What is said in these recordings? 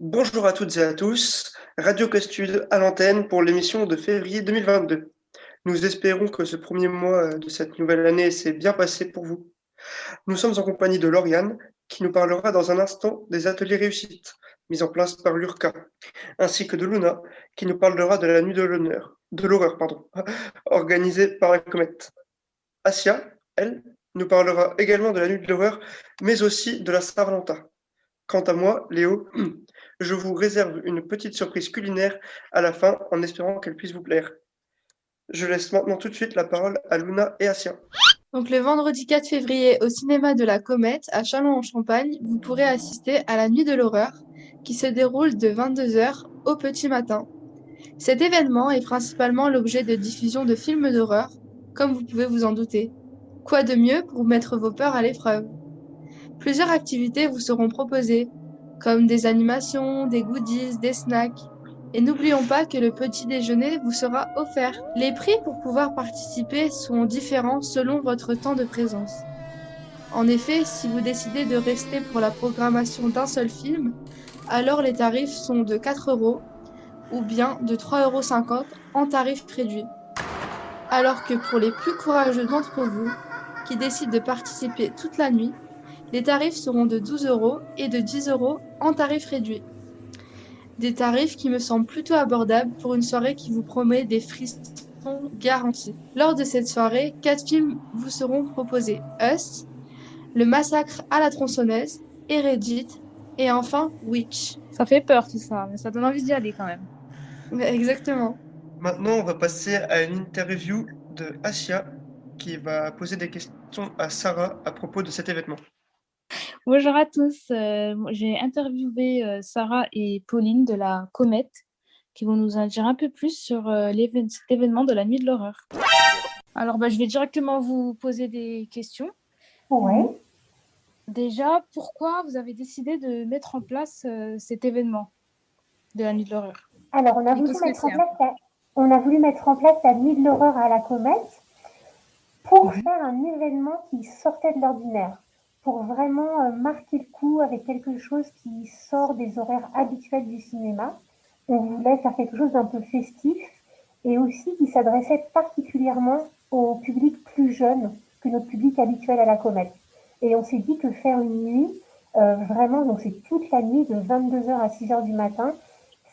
Bonjour à toutes et à tous, Radio Costude à l'antenne pour l'émission de février 2022. Nous espérons que ce premier mois de cette nouvelle année s'est bien passé pour vous. Nous sommes en compagnie de Lauriane qui nous parlera dans un instant des ateliers réussite mis en place par l'URCA, ainsi que de Luna qui nous parlera de la nuit de l'horreur, organisée par la Comète. Asia, elle, nous parlera également de la nuit de l'horreur, mais aussi de la Saint-Valentin. Quant à moi, Léo, je vous réserve une petite surprise culinaire à la fin en espérant qu'elle puisse vous plaire. Je laisse maintenant tout de suite la parole à Luna et Asia. Donc le vendredi 4 février au cinéma de la Comète à Châlons-en-Champagne, vous pourrez assister à la Nuit de l'horreur qui se déroule de 22 heures au petit matin. Cet événement est principalement l'objet de diffusion de films d'horreur, comme vous pouvez vous en douter. Quoi de mieux pour mettre vos peurs à l'épreuve? Plusieurs activités vous seront proposées, comme des animations, des goodies, des snacks. Et n'oublions pas que le petit déjeuner vous sera offert. Les prix pour pouvoir participer sont différents selon votre temps de présence. En effet, si vous décidez de rester pour la programmation d'un seul film, alors les tarifs sont de 4 euros ou bien de 3,50 € en tarif réduit. Alors que pour les plus courageux d'entre vous, qui décident de participer toute la nuit, les tarifs seront de 12 euros et de 10 euros en tarif réduit. Des tarifs qui me semblent plutôt abordables pour une soirée qui vous promet des frissons garantis. Lors de cette soirée, 4 films vous seront proposés. Us, Le massacre à la tronçonneuse, Hérédite et enfin Witch. Ça fait peur tout ça, mais ça donne envie d'y aller quand même. Exactement. Maintenant, on va passer à une interview de Asia qui va poser des questions à Sarah à propos de cet événement. Bonjour à tous, j'ai interviewé Sarah et Pauline de la Comète qui vont nous en dire un peu plus sur cet événement de la Nuit de l'horreur. Alors je vais directement vous poser des questions. Oui. Déjà, pourquoi vous avez décidé de mettre en place cet événement de la Nuit de l'horreur? Alors, on a voulu mettre en place la Nuit de l'horreur à la Comète pour faire un événement qui sortait de l'ordinaire, pour vraiment marquer le coup avec quelque chose qui sort des horaires habituels du cinéma. On voulait faire quelque chose d'un peu festif et aussi qui s'adressait particulièrement au public plus jeune que notre public habituel à la Comète. Et on s'est dit que faire une nuit, vraiment, donc c'est toute la nuit de 22 heures à 6 heures du matin,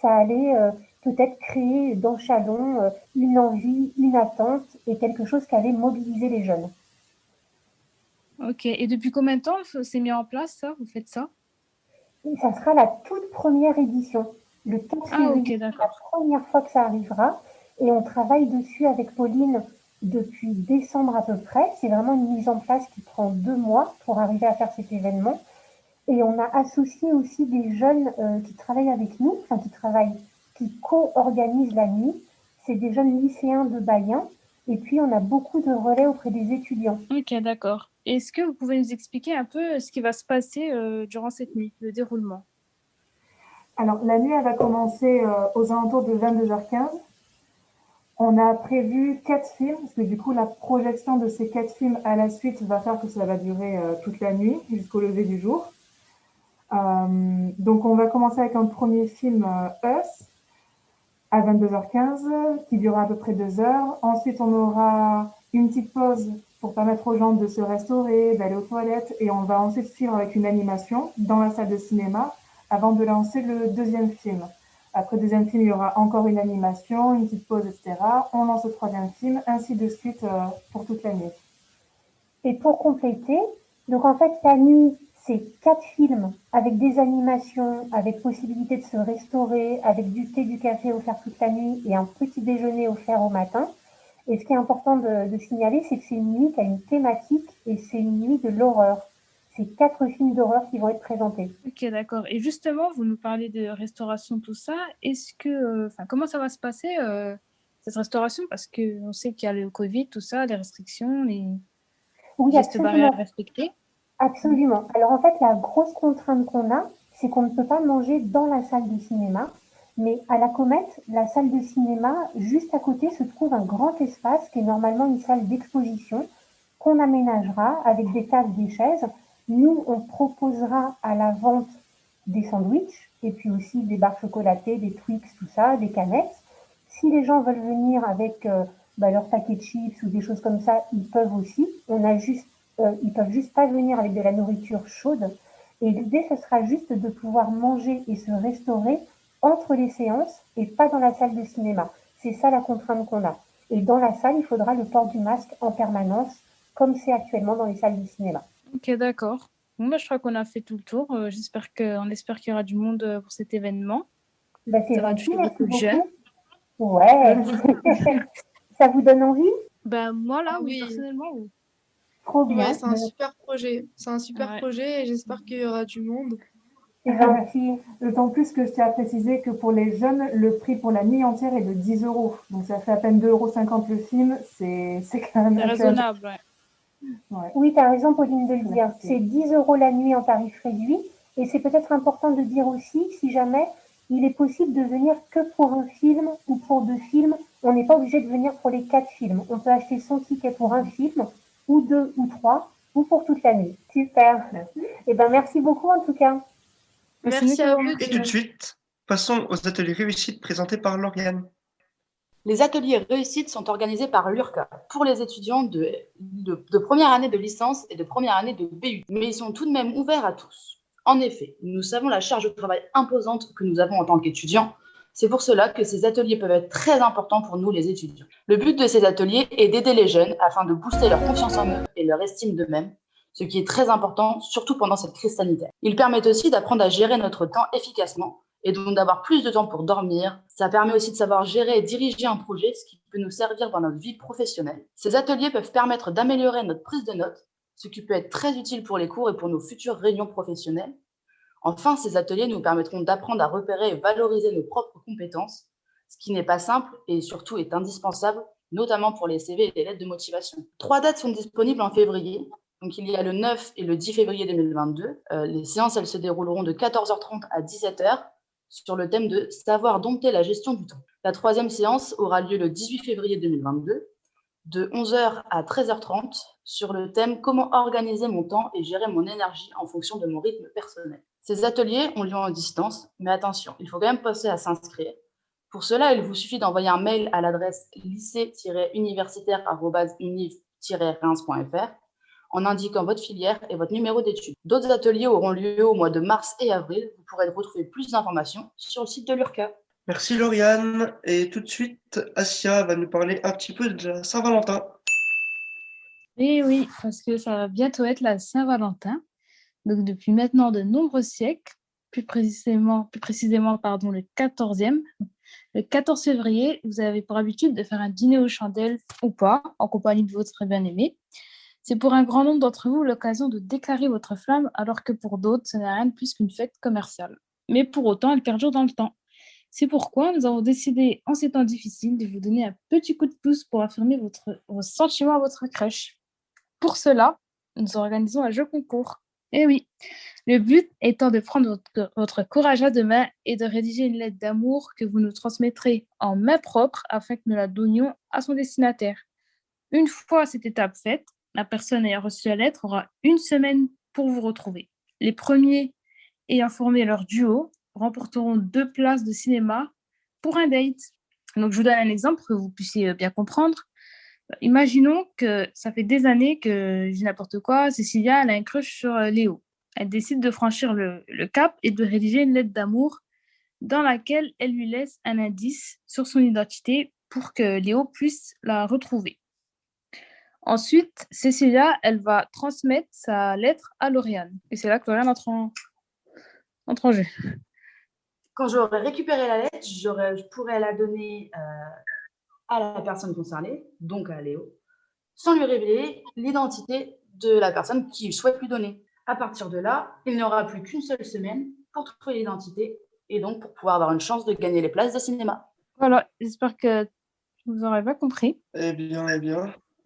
ça allait peut-être créer dans Châlons une envie, une attente et quelque chose qui allait mobiliser les jeunes. Ok, et depuis combien de temps c'est mis en place ça? Vous faites ça? Et ça sera la toute première édition. Le 4 février, c'est la première fois que ça arrivera. Et on travaille dessus avec Pauline depuis décembre à peu près. C'est vraiment une mise en place qui prend 2 mois pour arriver à faire cet événement. Et on a associé aussi des jeunes qui travaillent avec nous, qui co-organisent la nuit. C'est des jeunes lycéens de Bayen. Et puis, on a beaucoup de relais auprès des étudiants. Ok, d'accord. Est-ce que vous pouvez nous expliquer un peu ce qui va se passer durant cette nuit, le déroulement? Alors, la nuit, elle va commencer aux alentours de 22h15. On a prévu 4 films, parce que du coup, la projection de ces 4 films à la suite va faire que ça va durer toute la nuit, jusqu'au lever du jour. Donc, on va commencer avec un premier film, Us, à 22h15, qui durera à peu près 2 heures. Ensuite, on aura une petite pause pour permettre aux gens de se restaurer, d'aller aux toilettes, et on va ensuite suivre avec une animation dans la salle de cinéma avant de lancer le deuxième film. Après le deuxième film, il y aura encore une animation, une petite pause, etc. On lance le troisième film, ainsi de suite pour toute la nuit. Et pour compléter, donc en fait, la nuit, c'est 4 films avec des animations, avec possibilité de se restaurer, avec du thé, du café offert toute la nuit et un petit déjeuner offert au matin. Et ce qui est important de signaler, c'est que c'est une nuit qui a une thématique et c'est une nuit de l'horreur. C'est 4 films d'horreur qui vont être présentés. Ok, d'accord. Et justement, vous nous parlez de restauration, tout ça. Est-ce que, comment ça va se passer cette restauration? Parce que on sait qu'il y a le Covid, tout ça, les restrictions, les gestes barrières à respecter. Absolument. Alors en fait, la grosse contrainte qu'on a, c'est qu'on ne peut pas manger dans la salle de cinéma. Mais à la Comète, la salle de cinéma, juste à côté, se trouve un grand espace qui est normalement une salle d'exposition qu'on aménagera avec des tables, des chaises. Nous, on proposera à la vente des sandwichs et puis aussi des barres chocolatées, des Twix, tout ça, des canettes. Si les gens veulent venir avec leur paquet de chips ou des choses comme ça, ils peuvent aussi. Ils peuvent juste pas venir avec de la nourriture chaude. Et l'idée, ce sera juste de pouvoir manger et se restaurer entre les séances et pas dans la salle de cinéma. C'est ça la contrainte qu'on a. Et dans la salle, il faudra le port du masque en permanence, comme c'est actuellement dans les salles de cinéma. Ok, d'accord. Bon, bah, je crois qu'on a fait tout le tour. On espère qu'il y aura du monde pour cet événement. C'est Ça va gentil, toucher merci beaucoup de jeunes. beaucoup. Ouais. Ça vous donne envie? Moi, là, Ah oui, oui. personnellement, oui. Trop bien. Ouais, c'est un super projet. C'est un super Ouais. projet et j'espère qu'il y aura du monde. C'est gentil. D'autant plus que je tiens à préciser que pour les jeunes, le prix pour la nuit entière est de 10 €. Donc ça fait à peine 2,50 € le film. C'est quand même C'est raisonnable, ouais. Ouais. Oui, tu as raison, Pauline, de le dire. Merci. C'est 10 € la nuit en tarif réduit. Et c'est peut-être important de dire aussi, si jamais il est possible de venir que pour un film ou pour 2 films, on n'est pas obligé de venir pour les 4 films. On peut acheter son ticket pour un film, ou 2 ou 3, ou pour toute la nuit. Super. Eh ben, merci beaucoup en tout cas. Merci à vous. Et tout de suite, passons aux ateliers réussites présentés par Lauriane. Les ateliers réussites sont organisés par l'URCA pour les étudiants de première année de licence et de première année de BUT, mais ils sont tout de même ouverts à tous. En effet, nous savons la charge de travail imposante que nous avons en tant qu'étudiants. C'est pour cela que ces ateliers peuvent être très importants pour nous, les étudiants. Le but de ces ateliers est d'aider les jeunes afin de booster leur confiance en eux et leur estime d'eux-mêmes, ce qui est très important, surtout pendant cette crise sanitaire. Ils permettent aussi d'apprendre à gérer notre temps efficacement et donc d'avoir plus de temps pour dormir. Ça permet aussi de savoir gérer et diriger un projet, ce qui peut nous servir dans notre vie professionnelle. Ces ateliers peuvent permettre d'améliorer notre prise de notes, ce qui peut être très utile pour les cours et pour nos futures réunions professionnelles. Enfin, ces ateliers nous permettront d'apprendre à repérer et valoriser nos propres compétences, ce qui n'est pas simple et surtout est indispensable, notamment pour les CV et les lettres de motivation. 3 dates sont disponibles en février. Donc, il y a le 9 et le 10 février 2022. Les séances, elles se dérouleront de 14h30 à 17h sur le thème de « Savoir dompter la gestion du temps ». La 3e séance aura lieu le 18 février 2022, de 11h à 13h30, sur le thème « Comment organiser mon temps et gérer mon énergie en fonction de mon rythme personnel ». Ces ateliers ont lieu en distance, mais attention, il faut quand même penser à s'inscrire. Pour cela, il vous suffit d'envoyer un mail à l'adresse lycée-universitaire@univ-reims.fr en indiquant votre filière et votre numéro d'études. D'autres ateliers auront lieu au mois de mars et avril. Vous pourrez retrouver plus d'informations sur le site de l'URCA. Merci Lauriane. Et tout de suite, Asia va nous parler un petit peu de la Saint-Valentin. Et oui, parce que ça va bientôt être la Saint-Valentin. Donc depuis maintenant de nombreux siècles, plus précisément le 14e. Le 14 février, vous avez pour habitude de faire un dîner aux chandelles ou pas, en compagnie de votre bien-aimé. C'est pour un grand nombre d'entre vous l'occasion de déclarer votre flamme, alors que pour d'autres, ce n'est rien de plus qu'une fête commerciale. Mais pour autant, elle perdure dans le temps. C'est pourquoi nous avons décidé, en ces temps difficiles, de vous donner un petit coup de pouce pour affirmer vos sentiments à votre crush. Pour cela, nous organisons un jeu concours. Et oui, le but étant de prendre votre courage à deux mains et de rédiger une lettre d'amour que vous nous transmettrez en main propre afin que nous la donnions à son destinataire. Une fois cette étape faite, la personne ayant reçu la lettre aura 1 semaine pour vous retrouver. Les premiers ayant formé leur duo remporteront 2 places de cinéma pour un date. Donc, je vous donne un exemple pour que vous puissiez bien comprendre. Imaginons que ça fait des années que, je dis n'importe quoi, Cécilia elle a un crush sur Léo. Elle décide de franchir le cap et de rédiger une lettre d'amour dans laquelle elle lui laisse un indice sur son identité pour que Léo puisse la retrouver. Ensuite, Cécilia, elle va transmettre sa lettre à Lauriane. Et c'est là que Lauriane entre en jeu. Quand j'aurai récupéré la lettre, je pourrai la donner à la personne concernée, donc à Léo, sans lui révéler l'identité de la personne qu'il souhaite lui donner. À partir de là, il n'y aura plus qu'une seule semaine pour trouver l'identité et donc pour pouvoir avoir une chance de gagner les places de cinéma. Voilà, j'espère que vous aurez bien compris. Eh bien,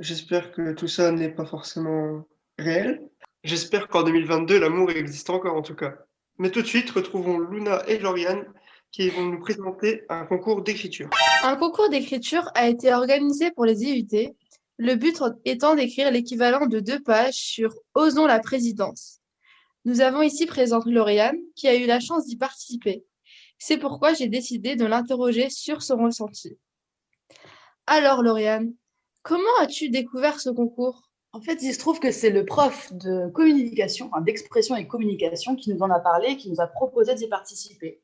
j'espère que tout ça n'est pas forcément réel. J'espère qu'en 2022, l'amour existe encore en tout cas. Mais tout de suite, retrouvons Luna et Lauriane qui vont nous présenter un concours d'écriture. Un concours d'écriture a été organisé pour les IUT, le but étant d'écrire l'équivalent de 2 pages sur « Osons la présidence ». Nous avons ici présente Lauriane, qui a eu la chance d'y participer. C'est pourquoi j'ai décidé de l'interroger sur son ressenti. Alors, Lauriane, comment as-tu découvert ce concours? En fait, il se trouve que c'est le prof de communication, enfin, d'expression et communication, qui nous en a parlé, qui nous a proposé d'y participer,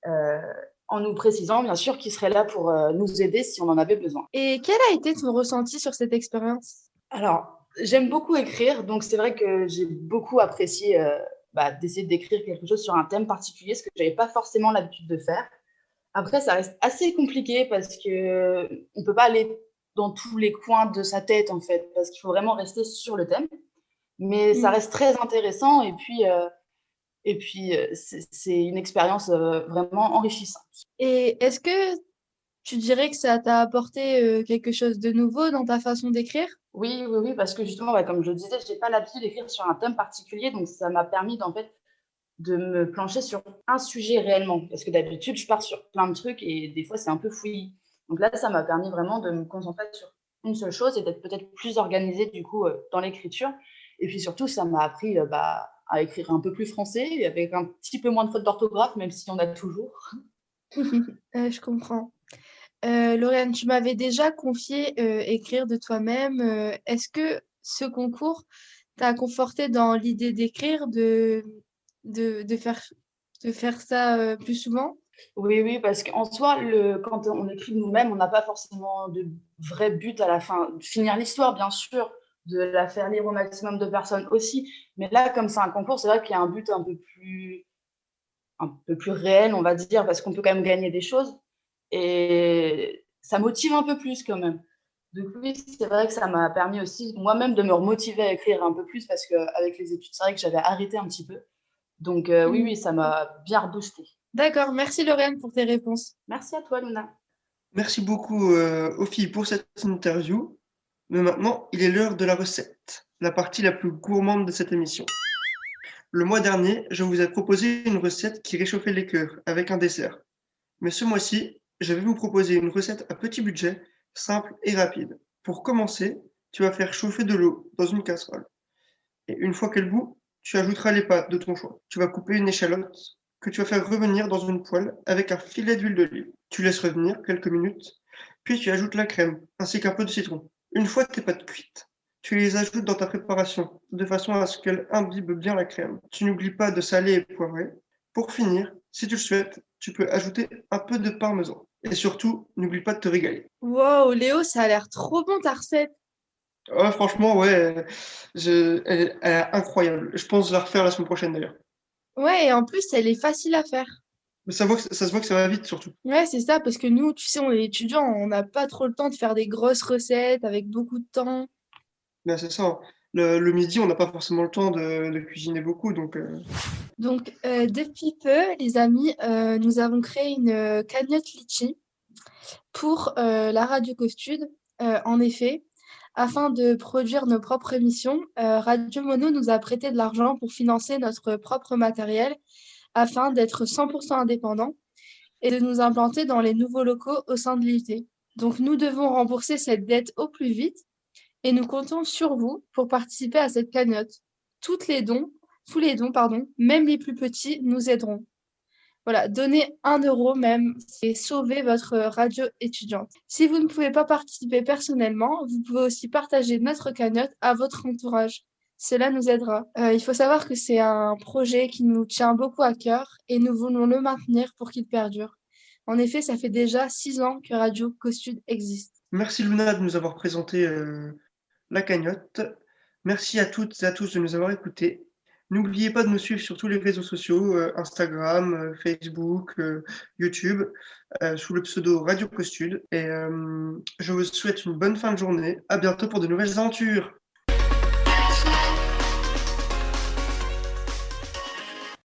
en nous précisant bien sûr qu'il serait là pour nous aider si on en avait besoin. Et quel a été ton ressenti sur cette expérience? Alors, j'aime beaucoup écrire, donc c'est vrai que j'ai beaucoup apprécié d'essayer d'écrire quelque chose sur un thème particulier, ce que je n'avais pas forcément l'habitude de faire. Après, ça reste assez compliqué parce qu'on ne peut pas aller dans tous les coins de sa tête, en fait, parce qu'il faut vraiment rester sur le thème. Mais ça reste très intéressant et puis c'est une expérience vraiment enrichissante. Et est-ce que tu dirais que ça t'a apporté quelque chose de nouveau dans ta façon d'écrire? Oui, parce que justement, comme je le disais, je n'ai pas l'habitude d'écrire sur un thème particulier, donc ça m'a permis en fait, de me plancher sur un sujet réellement. Parce que d'habitude, je pars sur plein de trucs et des fois, c'est un peu fouillis. Donc là, ça m'a permis vraiment de me concentrer sur une seule chose et d'être peut-être plus organisée du coup dans l'écriture. Et puis surtout, ça m'a appris à écrire un peu plus français, avec un petit peu moins de fautes d'orthographe, même s'il y en a toujours. Je comprends. Lauriane, tu m'avais déjà confié écrire de toi-même. Est-ce que ce concours t'a conforté dans l'idée d'écrire, de faire ça plus souvent? Oui, parce qu'en soi, quand on écrit nous-mêmes, on n'a pas forcément de vrai but à la fin. Finir l'histoire, bien sûr, de la faire lire au maximum de personnes aussi. Mais là, comme c'est un concours, c'est vrai qu'il y a un but un peu plus réel, on va dire, parce qu'on peut quand même gagner des choses. Et ça motive un peu plus quand même. Donc oui, c'est vrai que ça m'a permis aussi moi-même de me remotiver à écrire un peu plus parce qu'avec les études, c'est vrai que j'avais arrêté un petit peu. Donc oui, ça m'a bien reboosté. D'accord, merci Lauriane pour tes réponses. Merci à toi, Luna. Merci beaucoup aux filles pour cette interview. Mais maintenant, il est l'heure de la recette, la partie la plus gourmande de cette émission. Le mois dernier, je vous ai proposé une recette qui réchauffait les cœurs avec un dessert. Mais ce mois-ci, je vais vous proposer une recette à petit budget, simple et rapide. Pour commencer, tu vas faire chauffer de l'eau dans une casserole. Et une fois qu'elle bout, tu ajouteras les pâtes de ton choix. Tu vas couper une échalote que tu vas faire revenir dans une poêle avec un filet d'huile d'olive. Tu laisses revenir quelques minutes, puis tu ajoutes la crème ainsi qu'un peu de citron. Une fois tes pâtes cuites, tu les ajoutes dans ta préparation de façon à ce qu'elles imbibent bien la crème. Tu n'oublies pas de saler et poivrer. Pour finir, si tu le souhaites, tu peux ajouter un peu de parmesan. Et surtout, n'oublie pas de te régaler. Wow, Léo, ça a l'air trop bon ta recette. Ouais, franchement, ouais, elle est incroyable. Je pense la refaire la semaine prochaine d'ailleurs. Ouais, et en plus, elle est facile à faire. Mais ça se voit que ça va vite surtout. Ouais, c'est ça, parce que nous, tu sais, on est étudiants, on n'a pas trop le temps de faire des grosses recettes avec beaucoup de temps. Là, c'est ça. Le midi, on n'a pas forcément le temps de cuisiner beaucoup, donc Donc, depuis peu, les amis, nous avons créé une cagnotte Litchi pour la Radio Costude. En effet, afin de produire nos propres émissions, Radio Mono nous a prêté de l'argent pour financer notre propre matériel afin d'être 100% indépendants et de nous implanter dans les nouveaux locaux au sein de l'IUT. Donc, nous devons rembourser cette dette au plus vite et nous comptons sur vous pour participer à cette cagnotte. Tous les dons, même les plus petits, nous aideront. Voilà, donnez 1 € même, c'est sauver votre radio étudiante. Si vous ne pouvez pas participer personnellement, vous pouvez aussi partager notre cagnotte à votre entourage. Cela nous aidera. Il faut savoir que c'est un projet qui nous tient beaucoup à cœur et nous voulons le maintenir pour qu'il perdure. En effet, ça fait déjà 6 ans que Radio Costude existe. merci Luna de nous avoir présenté la cagnotte. Merci à toutes et à tous de nous avoir écoutés. N'oubliez pas de nous suivre sur tous les réseaux sociaux, Instagram, Facebook, YouTube, sous le pseudo Radio Costude. Et je vous souhaite une bonne fin de journée. À bientôt pour de nouvelles aventures.